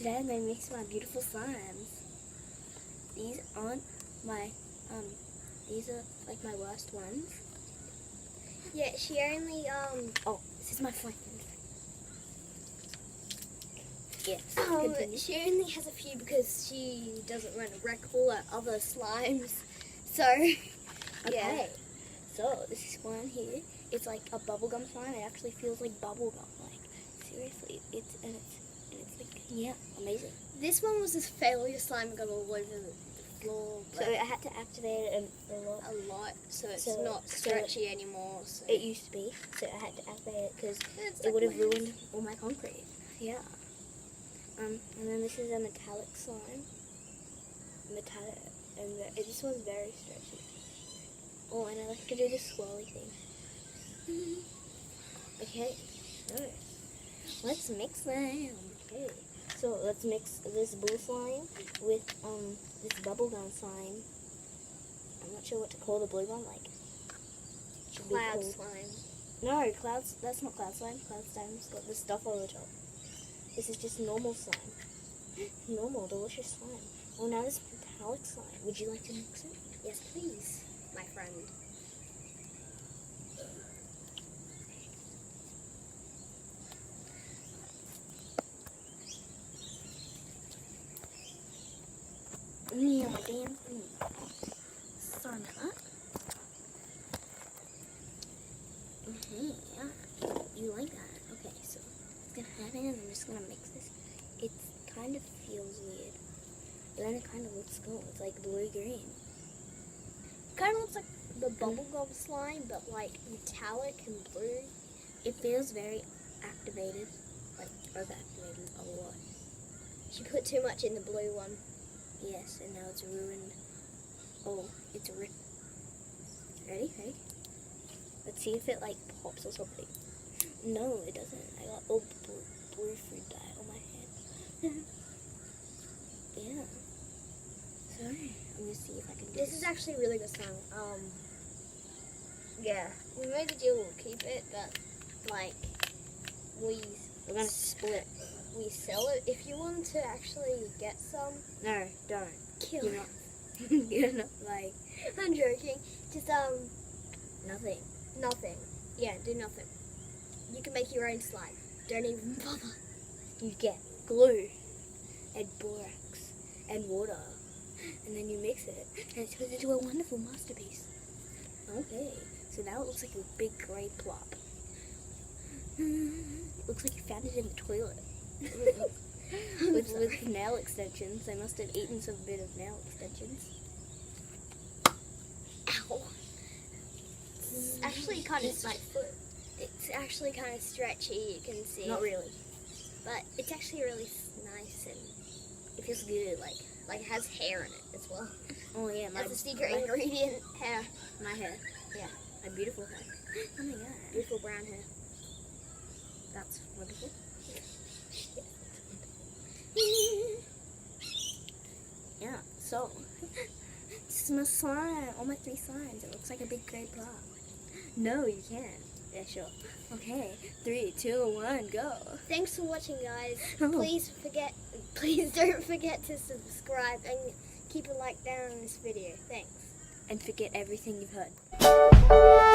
Today I'm going to mix my beautiful slimes. These aren't my, these are like my worst ones. Yeah, she only, Oh, this is my friend. Yes, continue. she only has a few because she doesn't want to wreck all her other slimes. So, yeah. Okay, so this is one here. It's like a bubblegum slime. It actually feels like bubblegum. Like, seriously, it's like, yeah, amazing. This one was a failure slime and got all over the floor. So I had to activate it a lot, so it's So- not stretchy anymore. So It used to be, so I had to activate it because It's it like would have my- ruined all my concrete. Yeah. And then this is a metallic slime. Metallic, and this one's very stretchy. Oh, and I like to do the swirly thing. Okay, so let's mix them. Okay, so let's mix this blue slime with this bubblegum slime. I'm not sure what to call the blue one. Like, should be cloud called- slime. No, clouds. That's not cloud slime. Cloud slime's got the stuff on the top. This is just normal slime. Normal, delicious slime. Oh, now this metallic slime. Would you like to mix it? Yes, please, my friend. Yeah, my damn thing. Sorry about that. Yeah. You like that? Okay, so it's gonna happen, and I'm just gonna mix this. It kind of feels weird, but then it kind of looks cool. It's like blue-green. Kind of looks like the bubblegum slime, but like metallic and blue. It feels very activated, like over-activated a lot. She put too much in the blue one. Yes, and now it's ruined. Oh, it's ripped. Ready? Ready? Let's see if it like pops or something. No, it doesn't. I got all blue food dye on my hand. Yeah. Sorry. I'm gonna see if I can do This is actually really good slime. Yeah, we made a deal. We'll keep it, but like we're gonna split. we sell it. If you want to actually get some, No, don't. kill You're it. not. You're not like I'm joking. Just nothing. nothing. Yeah, do nothing. You can make your own slime. Don't even bother. You get glue and borax and water, and then you mix it, and it turns into a wonderful masterpiece. Okay, so now it looks like a big grey plop. It looks like you found it in the toilet. with nail extensions. I must have eaten some bit of nail extensions. Ow. It's actually kind of my foot. It's actually kind of stretchy. You can see. Not really. But it's actually really nice and It feels good. like it has hair in it as well. Oh yeah, That's a secret ingredient. Hair. my hair. Yeah. My beautiful hair. Oh my god. Beautiful brown hair. That's wonderful. Yeah, so this is my slime, all my 3 slimes. It looks like a big grey blob. No, you can't. Yeah, sure. Okay, 3, 2, 1, go. Thanks for watching, guys. Oh. Please don't forget to subscribe and keep a like down on this video. Thanks. And forget everything you've heard.